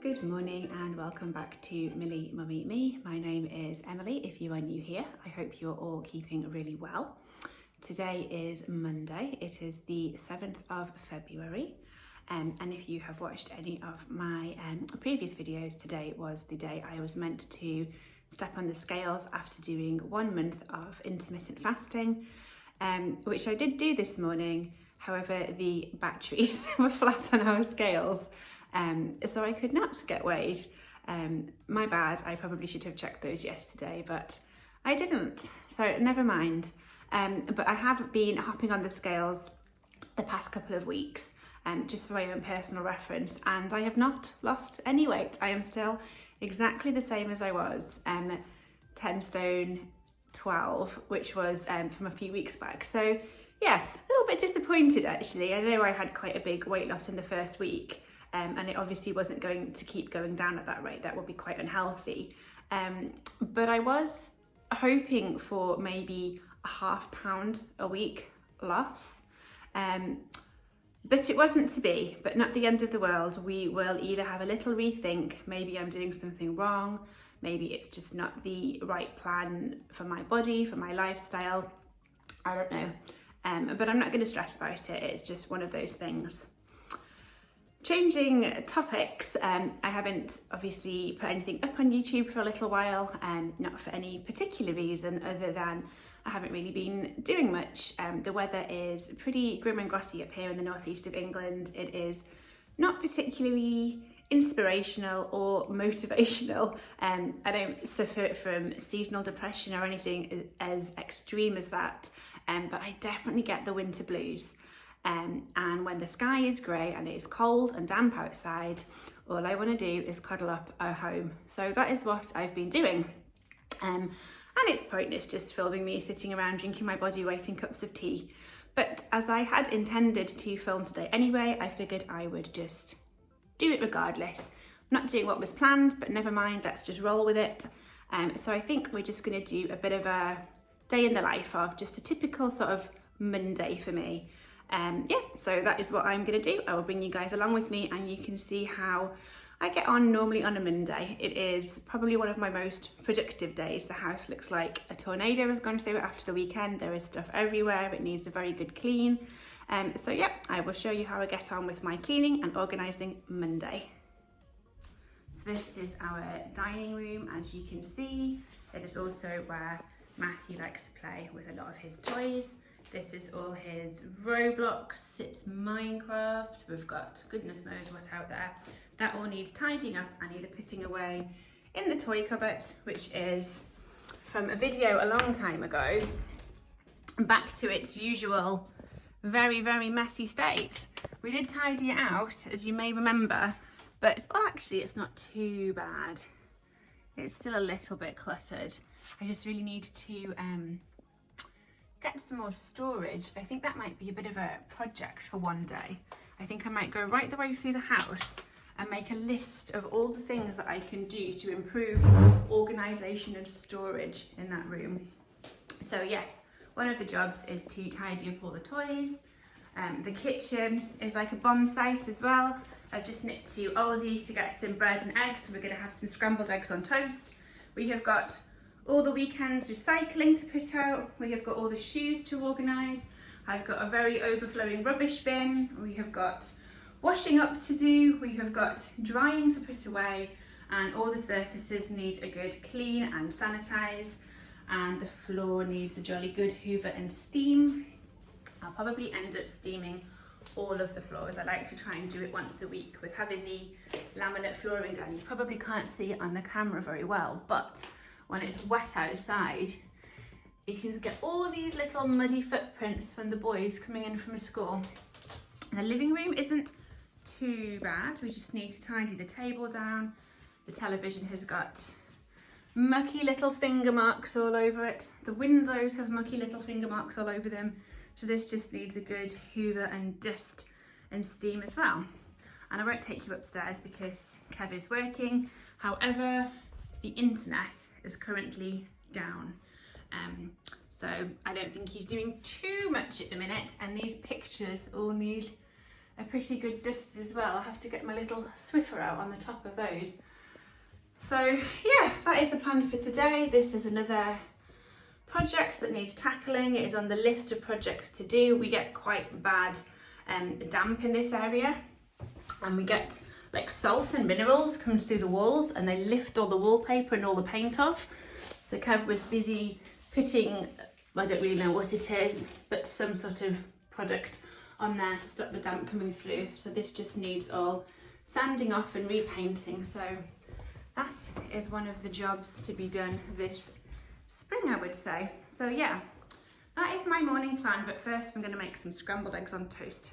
Good morning and welcome back to Millie Mummy Me. My name is Emily. If you are new here, I hope you're all keeping really well. Today is Monday. It is the 7th of February. And if you have watched any of my previous videos, today was the day I was meant to step on the scales after doing 1 month of intermittent fasting, which I did do this morning. However, the batteries were flat on our scales, so I could not get weighed. My bad, I probably should have checked those yesterday, but I didn't, so never mind. But I have been hopping on the scales the past couple of weeks, just for my own personal reference, and I have not lost any weight. I am still exactly the same as I was, 10 stone 12, which was from a few weeks back. So yeah, a little bit disappointed actually. I know I had quite a big weight loss in the first week, and it obviously wasn't going to keep going down at that rate. That would be quite unhealthy. But I was hoping for maybe a ½ pound a week loss. But it wasn't to be, but not the end of the world. We will either have a little rethink, maybe I'm doing something wrong, maybe it's just not the right plan for my body, for my lifestyle, I don't know. But I'm not going to stress about it, it's just one of those things. Changing topics, I haven't obviously put anything up on YouTube for a little while, not for any particular reason other than I haven't really been doing much. The weather is pretty grim and grotty up here in the northeast of England. It is not particularly inspirational or motivational. I don't suffer from seasonal depression or anything as extreme as that, but I definitely get the winter blues. And when the sky is grey and it is cold and damp outside, all I want to do is cuddle up at home. So that is what I've been doing. And it's pointless just filming me sitting around drinking my body weight in cups of tea. But as I had intended to film today anyway, I figured I would just do it regardless. I'm not doing what was planned, but never mind, let's just roll with it. So I think we're just going to do a bit of a day in the life of just a typical sort of Monday for me. Yeah, so that is what I'm going to do. I will bring you guys along with me and you can see how I get on normally on a Monday. It is probably one of my most productive days. The house looks like a tornado has gone through it after the weekend. There is stuff everywhere. It needs a very good clean. So yeah, I will show you how I get on with my cleaning and organising Monday. So this is our dining room, as you can see. It is also where Matthew likes to play with a lot of his toys. This is all his Roblox, it's Minecraft, we've got goodness knows what out there. That all needs tidying up and either putting away in the toy cupboard, which is from a video a long time ago, back to its usual very, very messy state. We did tidy it out, as you may remember, but well, actually it's not too bad. It's still a little bit cluttered. I just really need to get some more storage. I think that might be a bit of a project for one day. I think I might go right the way through the house and make a list of all the things that I can do to improve organisation and storage in that room. So yes, one of the jobs is to tidy up all the toys. The kitchen is like a bomb site as well. I've just nipped to Aldi to get some bread and eggs, so we're going to have some scrambled eggs on toast. We have got all the weekend's recycling to put out. We have got all the shoes to organise. I've got a very overflowing rubbish bin. We have got washing up to do. We have got drying to put away, and all the surfaces need a good clean and sanitise, and the floor needs a jolly good hoover and steam. I'll probably end up steaming all of the floors. I like to try and do it once a week. With having the laminate flooring down, you probably can't see it on the camera very well, but when it's wet outside, you can get all these little muddy footprints from the boys coming in from school. The living room isn't too bad. We just need to tidy the table down. The television has got mucky little finger marks all over it. The windows have mucky little finger marks all over them. So this just needs a good hoover and dust and steam as well. And I won't take you upstairs because Kev is working. However, the internet is currently down. So I don't think he's doing too much at the minute, and these pictures all need a pretty good dust as well. I'll have to get my little Swiffer out on the top of those. So yeah, that is the plan for today. This is another project that needs tackling. It is on the list of projects to do. We get quite bad damp in this area, and we get like salt and minerals comes through the walls, and they lift all the wallpaper and all the paint off. So Kev was busy putting, I don't really know what it is, but some sort of product on there to stop the damp coming through. So this just needs all sanding off and repainting. So that is one of the jobs to be done this spring, I would say. So yeah, that is my morning plan, but first I'm going to make some scrambled eggs on toast.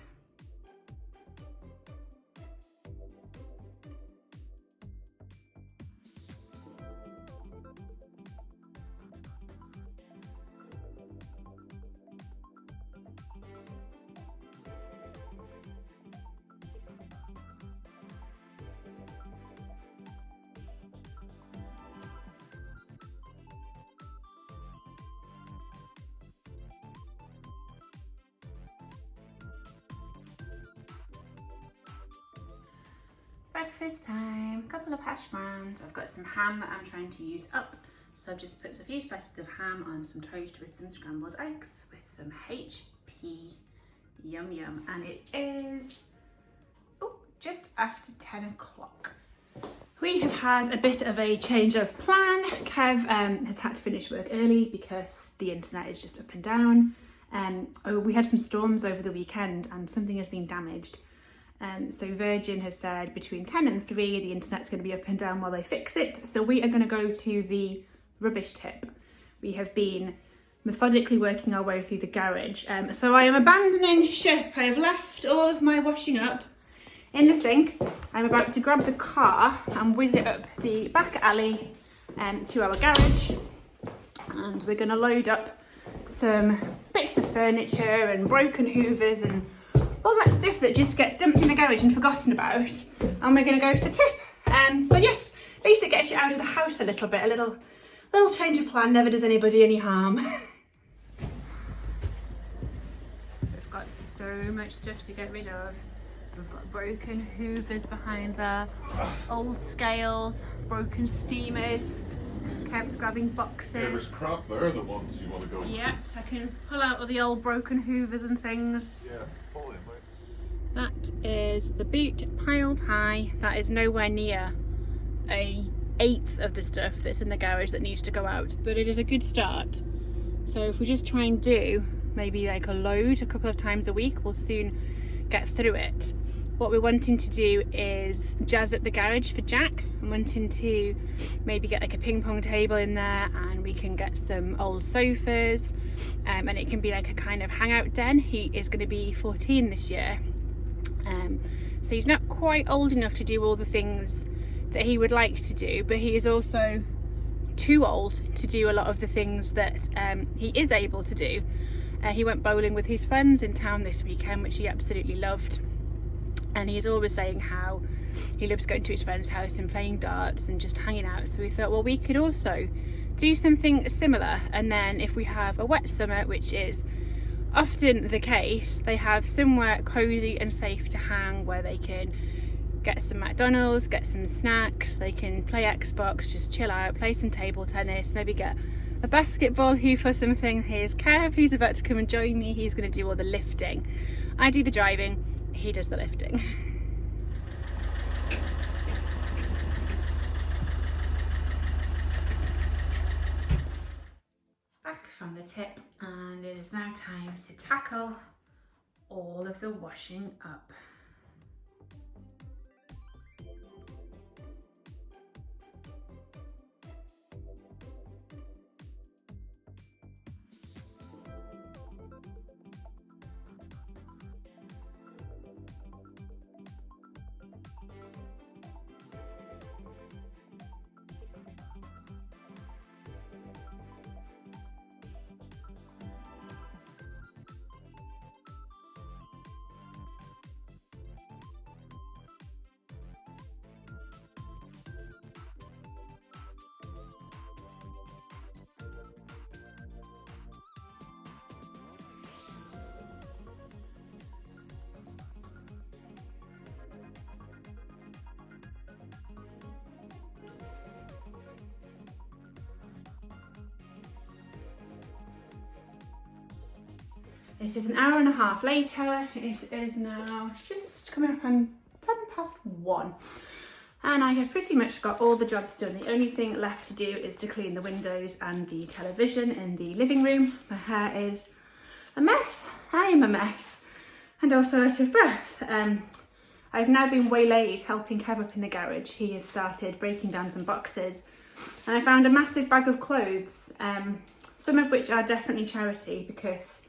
Breakfast time, a couple of hash browns. I've got some ham that I'm trying to use up, so I've just put a few slices of ham on some toast with some scrambled eggs with some HP. Yum yum. And it is just after 10 o'clock. We have had a bit of a change of plan. Kev has had to finish work early because the internet is just up and down. We had some storms over the weekend and something has been damaged. So Virgin has said between 10 and 3 the internet's going to be up and down while they fix it. So we are going to go to the rubbish tip. We have been methodically working our way through the garage. So I am abandoning ship. I have left all of my washing up in the sink. I'm about to grab the car and whiz it up the back alley to our garage. And we're going to load up some bits of furniture and broken hoovers and all that stuff that just gets dumped in the garage and forgotten about, and we're going to go to the tip. So yes, at least it gets you out of the house a little bit, a little change of plan never does anybody any harm. We've got so much stuff to get rid of. We've got broken hoovers behind there, old scales, broken steamers. Kev's grabbing boxes. Yeah, there's crap there, the ones you want to go. Yeah, I can pull out all the old broken hoovers and things. Yeah, pull in, mate. That is the boot piled high. That is nowhere near an eighth of the stuff that's in the garage that needs to go out, but it is a good start. So if we just try and do maybe like a load a couple of times a week, we'll soon get through it. What we're wanting to do is jazz up the garage for Jack. I'm wanting to maybe get like a ping pong table in there, and we can get some old sofas, and it can be like a kind of hangout den. He is going to be 14 this year, so he's not quite old enough to do all the things that he would like to do, but he is also too old to do a lot of the things that he is able to do. He went bowling with his friends in town this weekend, which he absolutely loved. And he's always saying how he loves going to his friend's house and playing darts and just hanging out. So we thought, well, we could also do something similar. And then if we have a wet summer, which is often the case, they have somewhere cosy and safe to hang where they can get some McDonald's, get some snacks, they can play Xbox, just chill out, play some table tennis, maybe get a basketball hoop or something. Here's Kev, who's about to come and join me. He's going to do all the lifting. I do the driving. He does the lifting. Back from the tip, and it is now time to tackle all of the washing up. It is an hour and a half later. It is now just coming up on 1:10, and I have pretty much got all the jobs done. The only thing left to do is to clean the windows and the television in the living room. My hair is a mess. I am a mess, and also out of breath. I've now been waylaid helping Kev up in the garage. He has started breaking down some boxes, and I found a massive bag of clothes, some of which are definitely charity because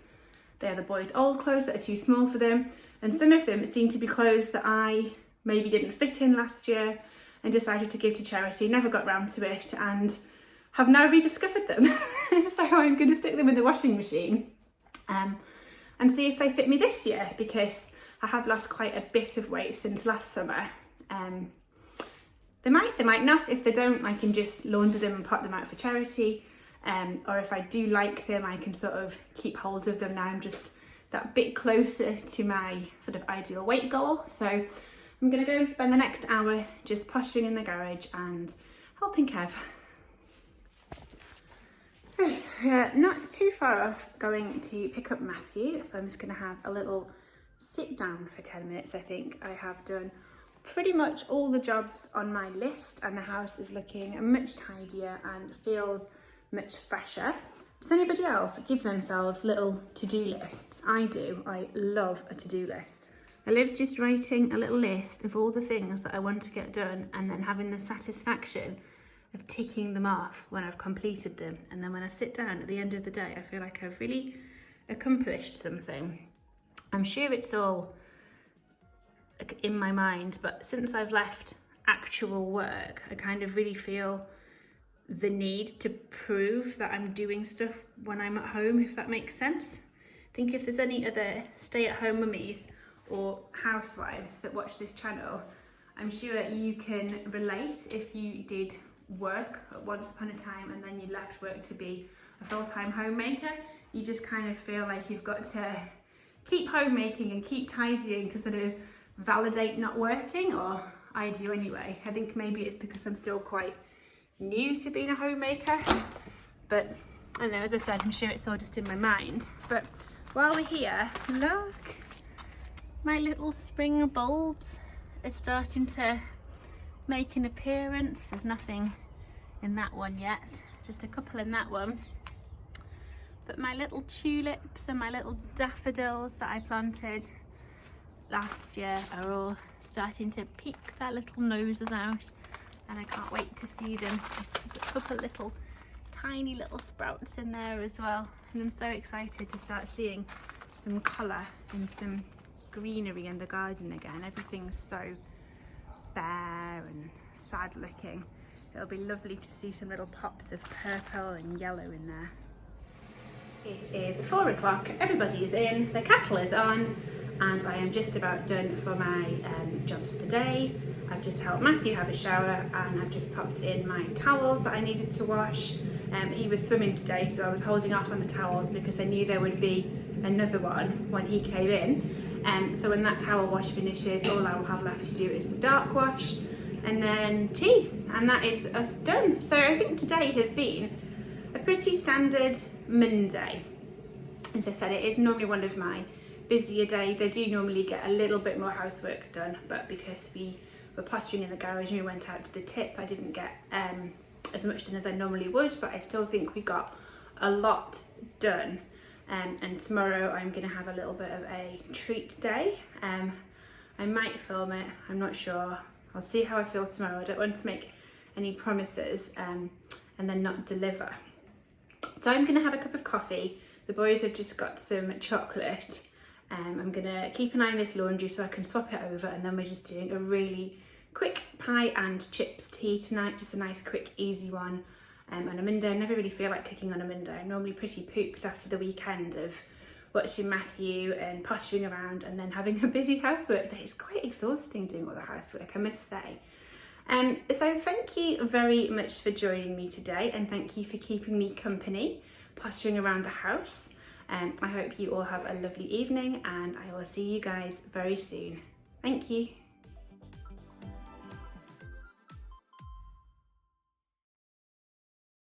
they are the boys' old clothes that are too small for them, and some of them seem to be clothes that I maybe didn't fit in last year and decided to give to charity, never got round to it, and have now rediscovered them. So I'm going to stick them in the washing machine and see if they fit me this year, because I have lost quite a bit of weight since last summer. They might not. If they don't, I can just launder them and pop them out for charity. Or if I do like them, I can sort of keep hold of them. Now I'm just that bit closer to my sort of ideal weight goal. So I'm going to go spend the next hour just pottering in the garage and helping Kev. Right, not too far off going to pick up Matthew. So I'm just going to have a little sit down for 10 minutes. I think I have done pretty much all the jobs on my list, and the house is looking much tidier and feels much fresher. Does anybody else give themselves little to-do lists? I do. I love a to-do list. I love just writing a little list of all the things that I want to get done and then having the satisfaction of ticking them off when I've completed them. And then when I sit down at the end of the day, I feel like I've really accomplished something. I'm sure it's all in my mind, but since I've left actual work, I kind of really feel the need to prove that I'm doing stuff when I'm at home, if that makes sense. I think if there's any other stay-at-home mummies or housewives that watch this channel, I'm sure you can relate. If you did work at once upon a time and then you left work to be a full-time homemaker, you just kind of feel like you've got to keep homemaking and keep tidying to sort of validate not working, or I do anyway. I think maybe it's because I'm still quite new to being a homemaker, but I don't know, as I said, I'm sure it's all just in my mind. But while we're here, look, my little spring bulbs are starting to make an appearance. There's nothing in that one yet, just a couple in that one. But my little tulips and my little daffodils that I planted last year are all starting to peek their little noses out, and I can't wait to see them. There's a couple little tiny little sprouts in there as well, and I'm so excited to start seeing some colour and some greenery in the garden again. Everything's so bare and sad looking. It'll be lovely to see some little pops of purple and yellow in there. It is 4 o'clock, everybody is in, the kettle is on, and I am just about done for my jobs for the day. I've just helped Matthew have a shower, and I've just popped in my towels that I needed to wash. He was swimming today, so I was holding off on the towels because I knew there would be another one when he came in. So when that towel wash finishes, all I will have left to do is the dark wash and then tea, and that is us done. So I think today has been a pretty standard Monday. As I said, it is normally one of my busier days. I do normally get a little bit more housework done, but because we were pottering in the garage and we went out to the tip, I didn't get as much done as I normally would, but I still think we got a lot done. And tomorrow I'm going to have a little bit of a treat day. I might film it, I'm not sure. I'll see how I feel tomorrow. I don't want to make any promises and then not deliver. So I'm going to have a cup of coffee. The boys have just got some chocolate. I'm going to keep an eye on this laundry so I can swap it over, and then we're just doing a really quick pie and chips tea tonight. Just a nice, quick, easy one. On a Monday, I never really feel like cooking on a Monday. I'm normally pretty pooped after the weekend of watching Matthew and pottering around and then having a busy housework day. It's quite exhausting doing all the housework, I must say. So thank you very much for joining me today, and thank you for keeping me company pottering around the house. I hope you all have a lovely evening, and I will see you guys very soon. Thank you.